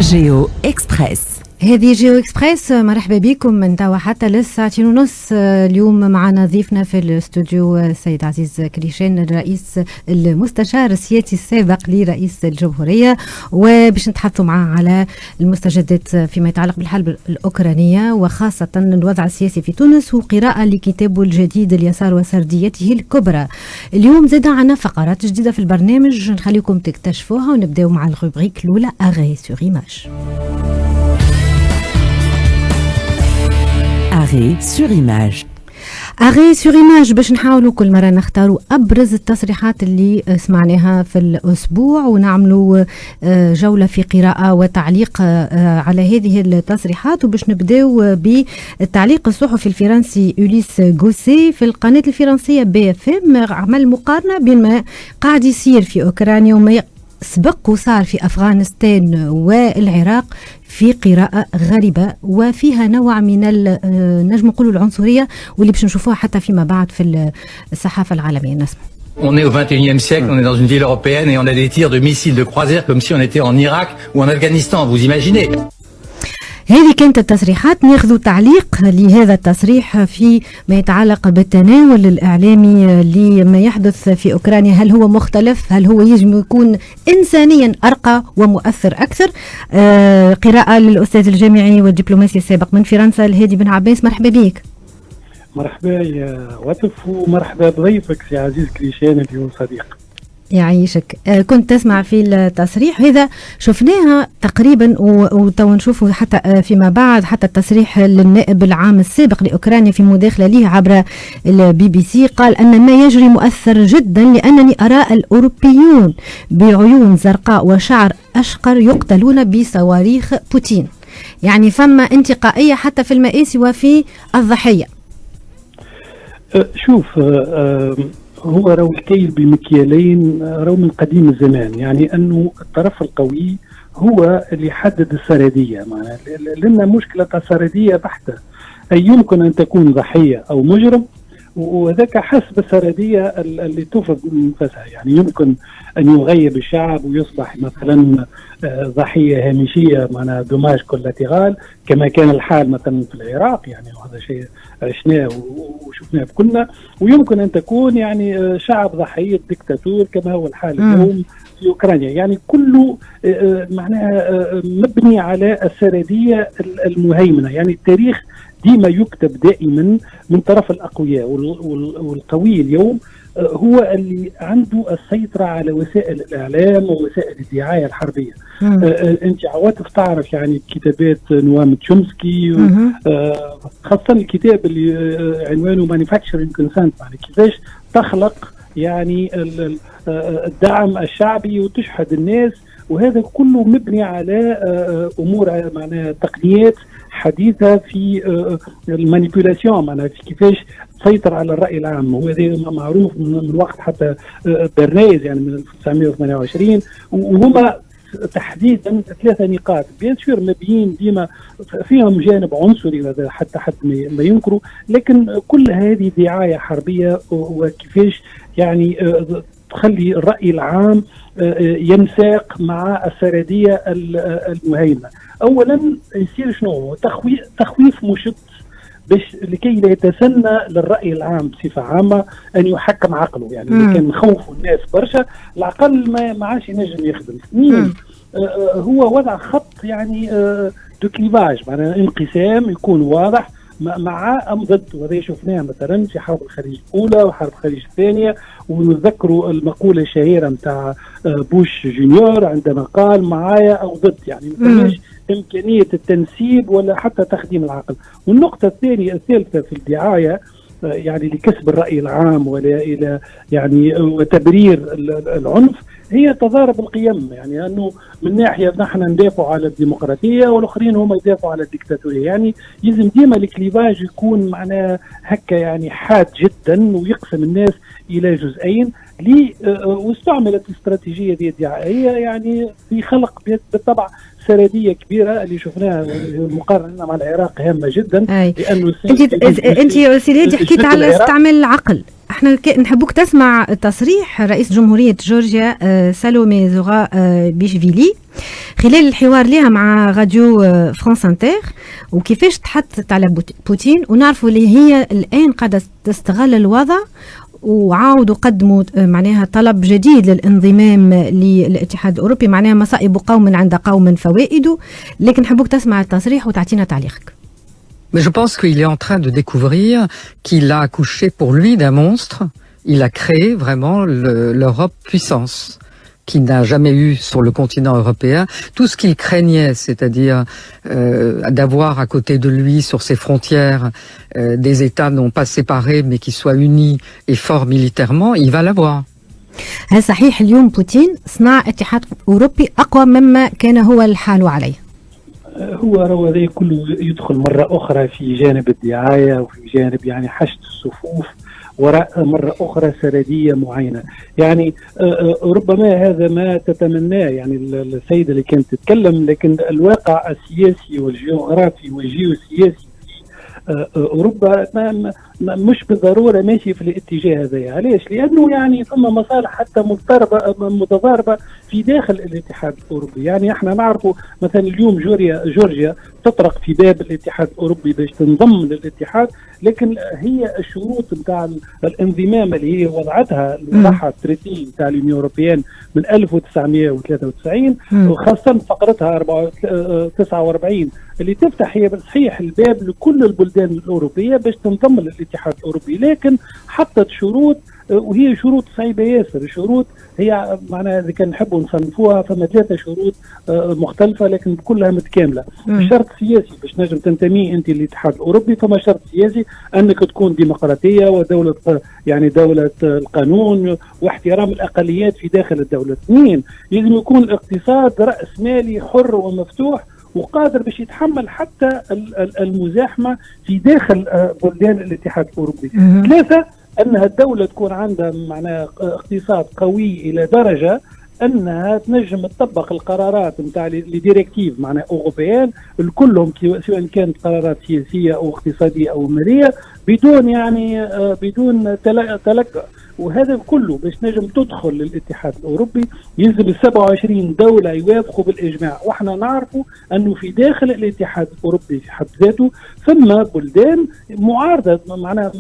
جيو إكسبريس. هذه جيو إكسبريس، مرحبا بكم من توا حتى للساعتين ونص. اليوم معنا ضيفنا في الاستوديو السيد عزيز كريشان، الرئيس المستشار السياسي السابق لرئيس الجمهورية، وباش نتحدثوا معاه على المستجدات فيما يتعلق بالحرب الأوكرانية وخاصة الوضع السياسي في تونس، وقراءة لكتابه الجديد اليسار وسرديته الكبرى. اليوم زاد عنا فقرات جديدة في البرنامج نخليكم تكتشفوها، ونبداو مع الروبريك الأولى أغي سور إيماج. أغي سور إيماج. أغي سور إيماج باش نحاولوا كل مرة نختاروا أبرز التصريحات اللي سمعناها في الأسبوع، ونعملوا جولة في قراءة وتعليق على هذه التصريحات. وباش نبداو بالتعليق الصحفي الفرنسي أوليس غوسي في القناة الفرنسية BFM، عمل مقارنة بين ما قاعد يصير في أوكرانيا وما سبق وصار في أفغانستان والعراق في قراءة غريبة وفيها نوع من نجم نقولوا العنصرية، واللي باش نشوفوها حتى فيما بعد في الصحافة العالمية. نسمع. On est au 21e siècle, on est dans une ville européenne et on a des tirs de missiles de croisière comme si on était en Irak ou en Afghanistan, vous imaginez? هذه كانت التصريحات. ناخذ تعليق لهذا التصريح في ما يتعلق بالتناول الإعلامي لما يحدث في أوكرانيا. هل هو مختلف؟ هل هو يجب يكون إنسانيا أرقى ومؤثر أكثر؟ قراءة للأستاذ الجامعي والدبلوماسي السابق من فرنسا الهادي بن عباس، مرحبا بك. مرحبا يا واتف، ومرحبا بضيفك سي عزيز كريشان اليوم صديق. يعيشك. كنت تسمع في التصريح هذا، شفناها تقريبا وتو نشوفه حتى فيما بعد، حتى التصريح للنائب العام السابق لأوكرانيا في مداخلة له عبر BBC، قال أن ما يجري مؤثر جدا لأنني أرى الأوروبيون بعيون زرقاء وشعر أشقر يقتلون بصواريخ بوتين. يعني فما انتقائية حتى في المآسي وفي الضحية. شوف، هو رو الكيل بمكيالين، رو من قديم الزمان، يعني أنه الطرف القوي هو اللي يحدد السردية. معناها لأن مشكلة السردية بحتة، أي يمكن أن تكون ضحية أو مجرم، وذاك حسب السردية اللي تفرض نفسها. يعني يمكن أن يغيب الشعب ويصبح مثلا ضحية هامشية، معناها دوماج كولاتيرال، كما كان الحال مثلا في العراق، يعني وهذا شيء عشناه وشفناه بكلنا. ويمكن أن تكون يعني شعب ضحية ديكتاتور كما هو الحال اليوم في أوكرانيا. يعني كله معناها مبني على السردية المهيمنة. يعني التاريخ ديما يكتب دائما من طرف الأقوياء، والقوي اليوم هو اللي عنده السيطرة على وسائل الإعلام ووسائل الدعاية الحربية. أنت عواتف تعرف يعني كتابات نوام تشومسكي، خاصة الكتاب اللي عنوانه Manufacturing Consent، يعني كيفاش تخلق يعني الدعم الشعبي وتشحذ الناس، وهذا كله مبني على أمور معناها تقنيات حديثة في المانيبيولاسيون، معناها في كيفاش تسيطر على الرأي العام. وهذا معروف من وقت حتى برنايز، يعني من 1928. وهما تحديدا 3 نقاط بيان سور مبين ديما فيهم جانب عنصري حتى حد ما ينكروا، لكن كل هذه دعاية حربية، وكيفاش يعني تخلي الرأي العام ينساق مع السردية المهيمنة. أولا يصير شنو؟ تخويف مشط باش لكي لا يتسنى للرأي العام بصفة عامة أن يحكم عقله. يعني إذا كان خوفوا الناس برشا، العقل ما عادش ينجم يخدم. اثنين، هو وضع خط يعني دو كليفاج، معناها انقسام يكون واضح مع أم ضد. وهذا شفناه مثلا في حرب الخليج الأولى وحرب الخليج الثانية. ونذكروا المقولة الشهيرة متاع بوش جونيور عندما قال معايا أو ضد، يعني ما إمكانية التنسيب ولا حتى تخديم العقل. والنقطة الثالثة في الدعاية، يعني لكسب الرأي العام ولا إلى يعني وتبرير العنف، هي تضارب القيم. يعني أنه من ناحية نحن ندافع على الديمقراطية، والآخرين هم يدافعوا على الديكتاتورية. يعني يلزم ديما الكليفاج يكون معناه هكا يعني حاد جدا، ويقسم الناس إلى جزئين واستعملت الاستراتيجية دي الدعائية يعني في خلق بالطبع سرديه كبيره اللي شفناها المقارنه مع العراق هامه جدا. لانه انت سيدي حكيت على استعمال العقل، احنا نحبوك تسمع تصريح رئيس جمهوريه جورجيا سالومي زوغا بيشفيلي خلال الحوار لها مع راديو فرانس انتر، وكيفاش تحدثت على بوتين، ونعرفوا اللي هي الان قاعده تستغل الوضع، وعاودوا قدموا معناها طلب جديد للانضمام للاتحاد الأوروبي، معناها مصائب قوم عند قوم فوائد. لكن نحبوك تسمع التصريح وتعطينا تعليقك. Mais je pense qu'il est en train de découvrir qu'il a accouché pour lui d'un monstre. Il a créé vraiment l'Europe puissance qui n'a jamais eu sur le continent européen. Tout ce qu'il craignait, c'est-à-dire d'avoir à côté de lui, sur ses frontières, des États non pas séparés mais qui soient unis et forts militairement, il va l'avoir. هل صحيح اليوم بوتين صنع اتحاد أوروبي أقوى مما كان هو الحال عليه؟ هو هذا كله يدخل مرة أخرى في جانب الدعاية وفي جانب يعني حشد الصفوف وراء مرة أخرى سردية معينة. يعني ربما هذا ما تتمناه يعني السيدة اللي كانت تتكلم، لكن الواقع السياسي والجغرافي والجيوسياسي أوروبا مش بالضرورة ماشي في الاتجاه هذا. علاش؟ لأنه يعني ثم مصالح حتى متضاربة في داخل الاتحاد الأوروبي. يعني احنا نعرفوا مثلا اليوم جورجيا تطرق في باب الاتحاد الأوروبي باش تنضم للاتحاد، لكن هي الشروط نتاع الانضمام اللي هي وضعتها التريتي نتاع اليونيون أوروبيان من 1993 وخاصة فقرتها 49 اللي تفتح هي بالصحيح الباب لكل البلدان الأوروبية باش تنضم للاتحاد الأوروبي، لكن حطت شروط وهي شروط صعيبة ياسر. شروط هي معناها إذا كان نحبوا نصنفوها فما 3 شروط مختلفة لكن كلها متكاملة. الشرط السياسي باش نجم تنتمي أنت للاتحاد الأوروبي، فما شرط سياسي أنك تكون ديمقراطية ودولة يعني دولة القانون واحترام الأقليات في داخل الدولة. 2 لازم يكون الاقتصاد رأس مالي حر ومفتوح وقادر باش يتحمل حتى المزاحمة في داخل بلدان الاتحاد الأوروبي. 3 أنها الدولة تكون عندها معناها اقتصاد قوي إلى درجة أنها تنجم تطبق القرارات نتاع لديريكتيف معناها أوروبيان الكلهم سواء كانت قرارات سياسية أو اقتصادية أو مالية بدون يعني بدون تلقى. وهذا كله باش نجم تدخل للاتحاد الأوروبي يلزم 27 دولة يوافقوا بالإجماع. وإحنا نعرفوا أنه في داخل الاتحاد الأوروبي في حد ذاته ثم بلدان معارضة، معناها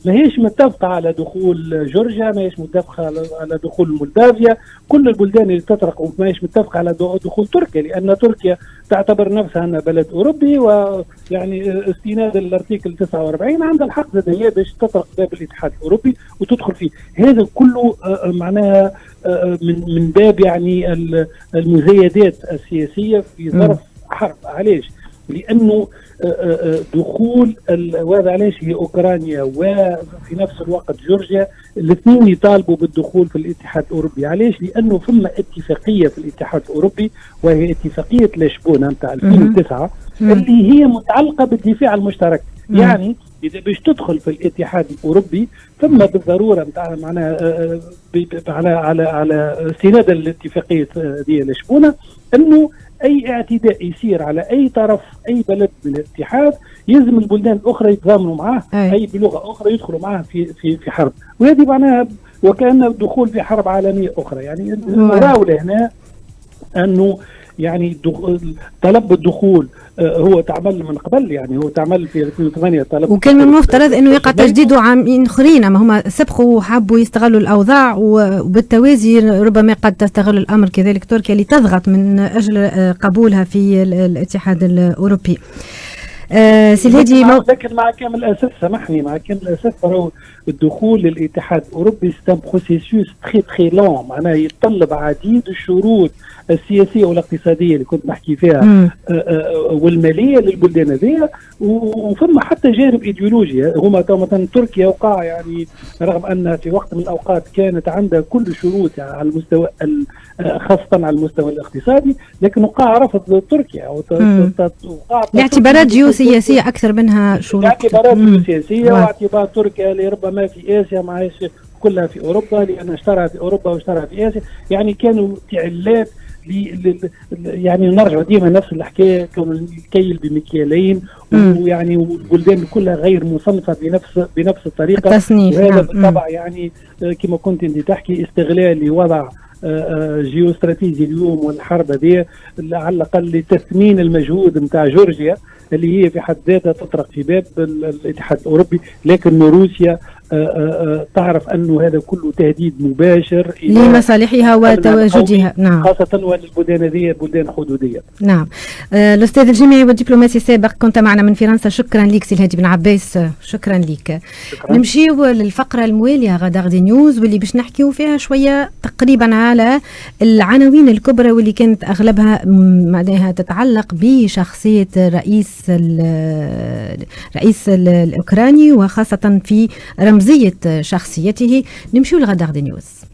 ما هيش متفقة على دخول جورجيا، ما هيش متفقة على دخول مولدافيا، كل البلدان اللي تطرق ما هيش متفقة على دخول تركيا، لأن تركيا تعتبر نفسها أنها بلد أوروبي ويعني استناد الارتيكل 49 عندها الحق زي باش تطرق باب الاتحاد الأوروبي وتدخل فيه. هذا كله معناها من باب يعني المزايدات السياسية في ظرف حرب. علاش؟ لأنه دخول وهذا علاش هي أوكرانيا وفي نفس الوقت جورجيا الاثنين يطالبوا بالدخول في الاتحاد الأوروبي. علاش؟ لأنه ثم اتفاقية في الاتحاد الأوروبي وهي اتفاقية لشبونة نتاع 2009 اللي هي متعلقة بالدفاع المشترك. يعني إذا باش تدخل في الاتحاد الأوروبي ثم بالضرورة معناها على استنادا للاتفاقية دي لشبونة أنه أي اعتداء يصير على أي طرف أي بلد من الاتحاد يلزم البلدان الأخرى يتضامنوا معه، أي بلغة أخرى يدخلوا معه في حرب. وهذه معناها وكأنه الدخول في حرب عالمية أخرى. يعني المراولة هنا أنه يعني طلب الدخول هو تعمل من قبل، يعني هو تعمل في 2008 طلب، وكان من المفترض انه يقع تجديده عامين اخرين، اما هما سبقوا وحبوا يستغلوا الاوضاع، وبالتوازي ربما قد تستغل الامر كذلك تركيا لتضغط من اجل قبولها في الاتحاد الاوروبي. سيدي لكن مع كامل الاسف سامحني مع كامل الاسف راهو الدخول للاتحاد الاوروبي سي بروسيسوس تري تري لون، معناه يتطلب عديد الشروط السياسيه والاقتصاديه اللي كنت نحكي فيها والماليه للبلدان هذيا، وثم حتى جانب ايديولوجي. هما مثلا تركيا وقع يعني رغم ان في وقت من الاوقات كانت عندها كل الشروط يعني على المستوى خاصه على المستوى الاقتصادي، لكن وقع رفض تركيا لاعتبارات جيوسياسيه اكثر منها شروط، لاعتبارات جيوسياسيه واعتبار تركيا اللي ربما في اسيا معاش كلها في أوروبا، لأن اشترى في أوروبا واشترى في آسيا. يعني كانوا تعلات يعني نرجع ديما نفس الحكايه، كون الكيل بمكيالين، ويعني والبلدان كلها غير مصنفه بنفس الطريقه. التصنيف وهذا بالطبع يعني كما كنت انت تحكي استغلال لوضع جيوستراتيجي اليوم والحرب هذه على الاقل لتثمين المجهود نتاع جورجيا اللي هي في حد ذاتها تطرق في باب الاتحاد الاوروبي، لكن روسيا تعرف انه هذا كله تهديد مباشر لمصالحها وتواجدها. نعم، خاصه والبلدان هذه بلدان حدوديه. نعم. الاستاذ الجامعي والدبلوماسي السابق كنت معنا من فرنسا، شكرا لك سي الهادي بن عباس، شكرا لك. نمشيو للفقره المواليه غدا دي نيوز، واللي باش نحكيو فيها شويه تقريبا على العناوين الكبرى واللي كانت اغلبها معناها تتعلق بشخصيه الرئيس الاوكراني، وخاصه في رمزيه شخصيته. نمشيو لغدا دي نيوز.